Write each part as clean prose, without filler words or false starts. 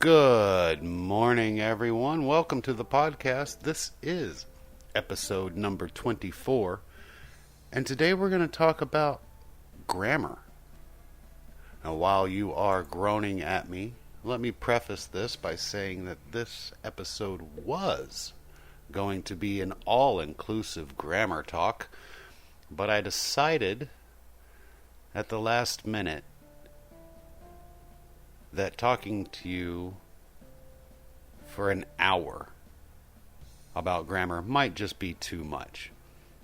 Good morning, everyone. Welcome to the podcast. This is episode number 24, and today we're going to talk about grammar. Now, while you are groaning at me, let me preface this by saying that this episode was going to be an all-inclusive grammar talk, but I decided at the last minute that talking to you for an hour about grammar might just be too much.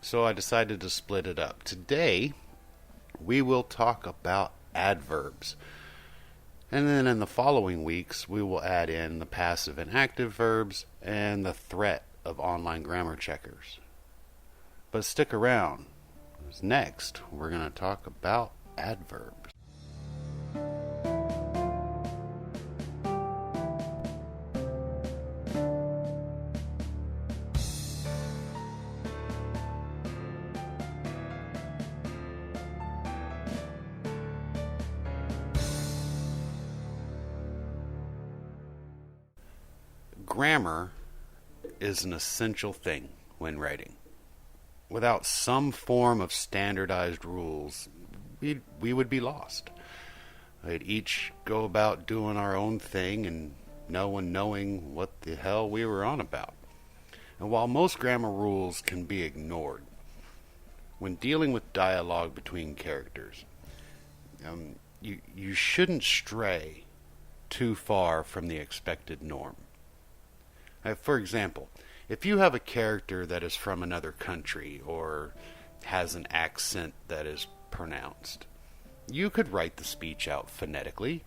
So I decided to split it up. Today, we will talk about adverbs. And then in the following weeks, we will add in the passive and active verbs and the threat of online grammar checkers. But stick around, because next, we're going to talk about adverbs. Grammar is an essential thing when writing. Without some form of standardized rules, we would be lost. We'd each go about doing our own thing and no one knowing what the hell we were on about. And while most grammar rules can be ignored, when dealing with dialogue between characters, you shouldn't stray too far from the expected norm. For example, if you have a character that is from another country or has an accent that is pronounced, you could write the speech out phonetically.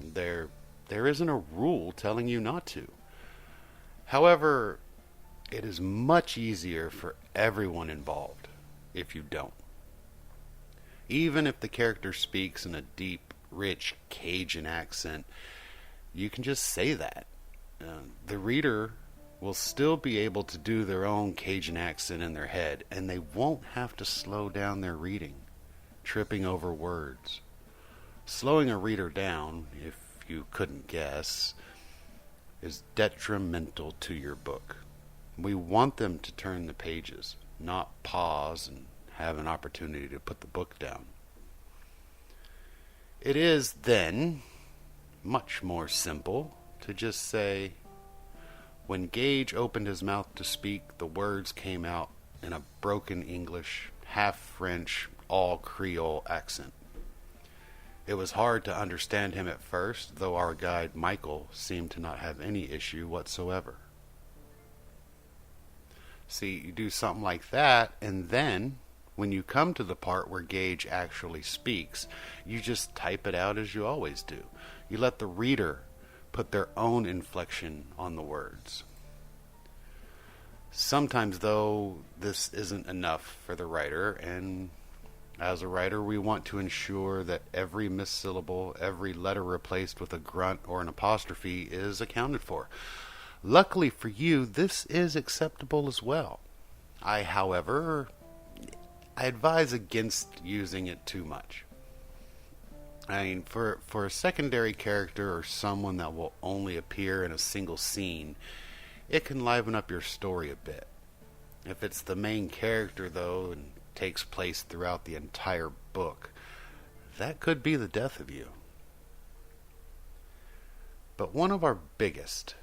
There isn't a rule telling you not to. However, it is much easier for everyone involved if you don't. Even if the character speaks in a deep, rich Cajun accent, you can just say that. The reader will still be able to do their own Cajun accent in their head, and they won't have to slow down their reading, tripping over words. Slowing a reader down, if you couldn't guess, is detrimental to your book. We want them to turn the pages, not pause and have an opportunity to put the book down. It is, then, much more simple to just say, when Gage opened his mouth to speak, the words came out in a broken English, half French, all Creole accent. It was hard to understand him at first, though our guide Michael seemed to not have any issue whatsoever. See, you do something like that, and then, when you come to the part where Gage actually speaks, you just type it out as you always do. You let the reader put their own inflection on the words. Sometimes, though, this isn't enough for the writer, and as a writer, we want to ensure that every missyllable, every letter replaced with a grunt or an apostrophe is accounted for. Luckily for you, this is acceptable as well. However, I advise against using it too much. I mean, for a secondary character or someone that will only appear in a single scene, it can liven up your story a bit. If it's the main character, though, and takes place throughout the entire book, that could be the death of you. But one of our biggest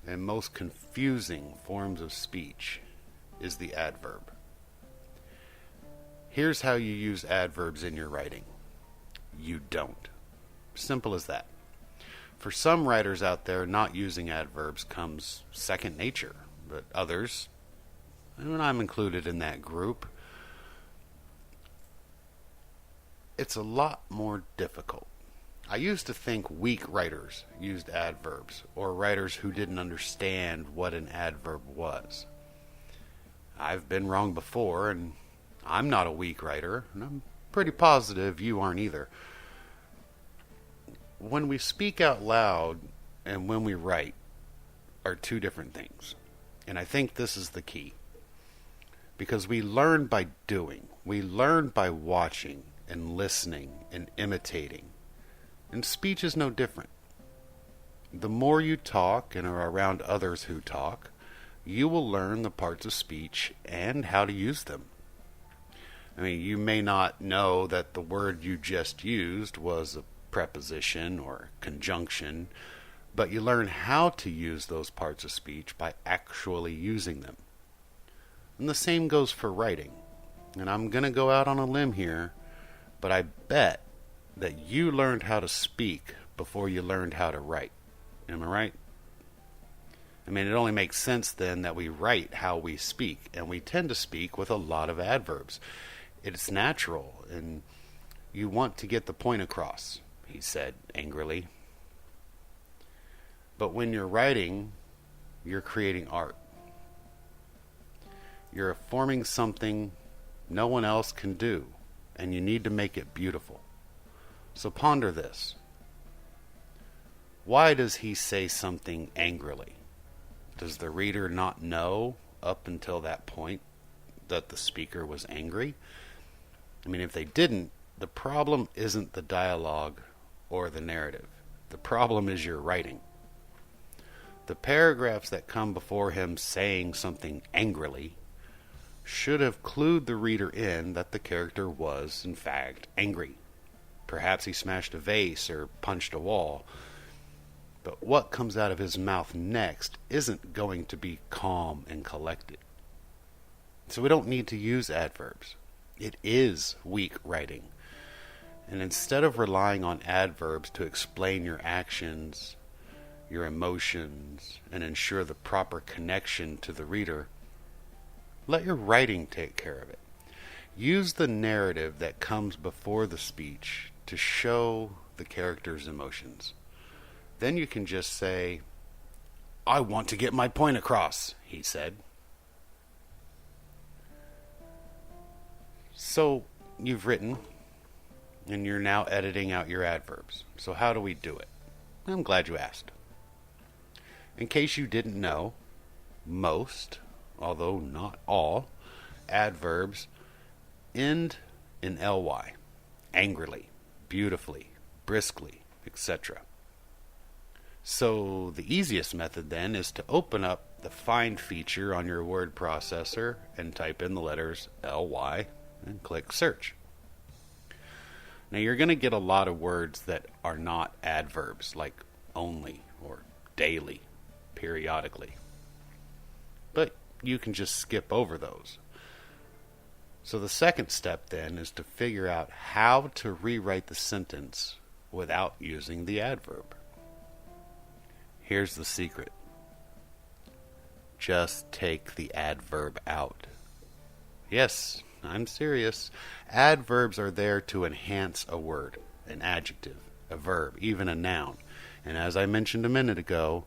and most confusing forms of speech is the adverb. Here's how you use adverbs in your writing. You don't. Simple as that. For some writers out there, not using adverbs comes second nature, but others, and I'm included in that group, it's a lot more difficult. I used to think weak writers used adverbs, or writers who didn't understand what an adverb was. I've been wrong before, and I'm not a weak writer, and I'm pretty positive you aren't either. When we speak out loud and when we write are two different things. And I think this is the key. Because we learn by doing. We learn by watching and listening and imitating. And speech is no different. The more you talk and are around others who talk, you will learn the parts of speech and how to use them. I mean, you may not know that the word you just used was a preposition or conjunction, but you learn how to use those parts of speech by actually using them. And the same goes for writing. And I'm going to go out on a limb here, but I bet that you learned how to speak before you learned how to write. Am I right? I mean, it only makes sense then that we write how we speak, and we tend to speak with a lot of adverbs. It's natural, and you want to get the point across, he said angrily. But when you're writing, you're creating art. You're forming something no one else can do, and you need to make it beautiful. So ponder this. Why does he say something angrily? Does the reader not know up until that point that the speaker was angry? I mean, if they didn't, the problem isn't the dialogue or the narrative. The problem is your writing. The paragraphs that come before him saying something angrily should have clued the reader in that the character was, in fact, angry. Perhaps he smashed a vase or punched a wall. But what comes out of his mouth next isn't going to be calm and collected. So we don't need to use adverbs. It is weak writing. And instead of relying on adverbs to explain your actions, your emotions, and ensure the proper connection to the reader, let your writing take care of it. Use the narrative that comes before the speech to show the character's emotions. Then you can just say, "I want to get my point across," he said. So you've written, and you're now editing out your adverbs. So how do we do it? I'm glad you asked. In case you didn't know, most, although not all, adverbs end in ly, angrily, beautifully, briskly, etc. So the easiest method then is to open up the find feature on your word processor and type in the letters ly and click search. Now you're going to get a lot of words that are not adverbs, like only or daily, periodically. But you can just skip over those. So the second step then is to figure out how to rewrite the sentence without using the adverb. Here's the secret. Just take the adverb out. Yes, I'm serious. Adverbs are there to enhance a word, an adjective, a verb, even a noun. And as I mentioned a minute ago,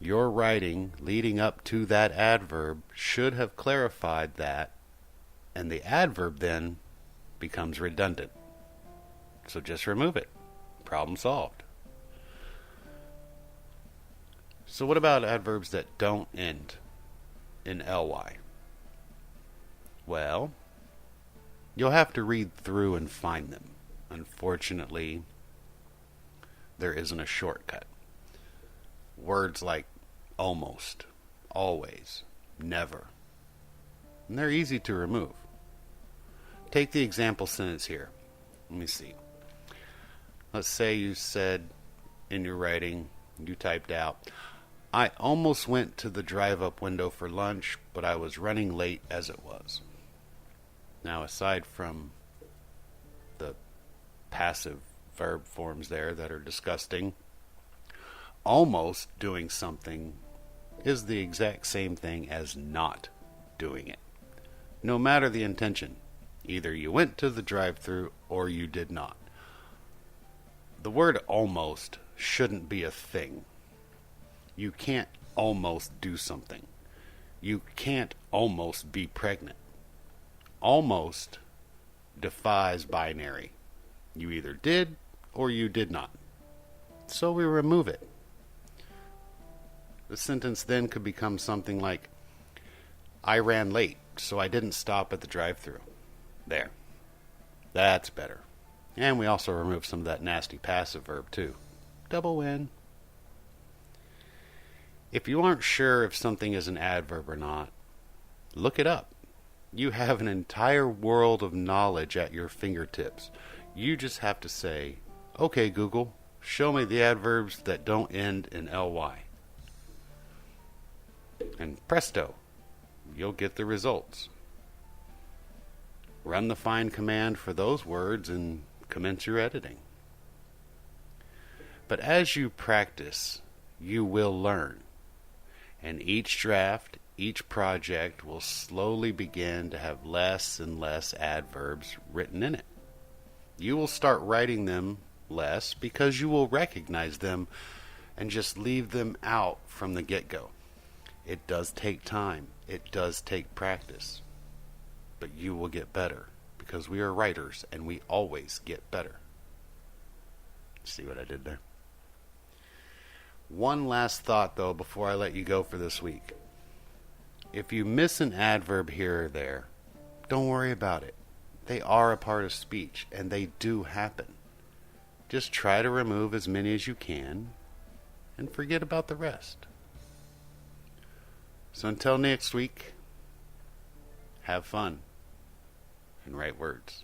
your writing leading up to that adverb should have clarified that, and the adverb then becomes redundant. So just remove it. Problem solved. So what about adverbs that don't end in ly? Well, you'll have to read through and find them. Unfortunately, there isn't a shortcut. Words like almost, always, never. And they're easy to remove. Take the example sentence here. Let me see. Let's say you said in your writing, you typed out, "I almost went to the drive-up window for lunch, but I was running late as it was." Now, aside from the passive verb forms there that are disgusting, almost doing something is the exact same thing as not doing it. No matter the intention, either you went to the drive-thru or you did not. The word almost shouldn't be a thing. You can't almost do something. You can't almost be pregnant. Almost defies binary. You either did or you did not. So we remove it. The sentence then could become something like, "I ran late, so I didn't stop at the drive-thru." There. That's better. And we also remove some of that nasty passive verb too. Double win. If you aren't sure if something is an adverb or not, look it up. You have an entire world of knowledge at your fingertips. You just have to say, "Okay, Google, show me the adverbs that don't end in ly." And presto, you'll get the results. Run the find command for those words and commence your editing. But as you practice, you will learn. And each draft, each project will slowly begin to have less and less adverbs written in it. You will start writing them less because you will recognize them and just leave them out from the get-go. It does take time. It does take practice. But you will get better because we are writers and we always get better. See what I did there? One last thought, though, before I let you go for this week. If you miss an adverb here or there, don't worry about it. They are a part of speech, and they do happen. Just try to remove as many as you can, and forget about the rest. So until next week, have fun and write words.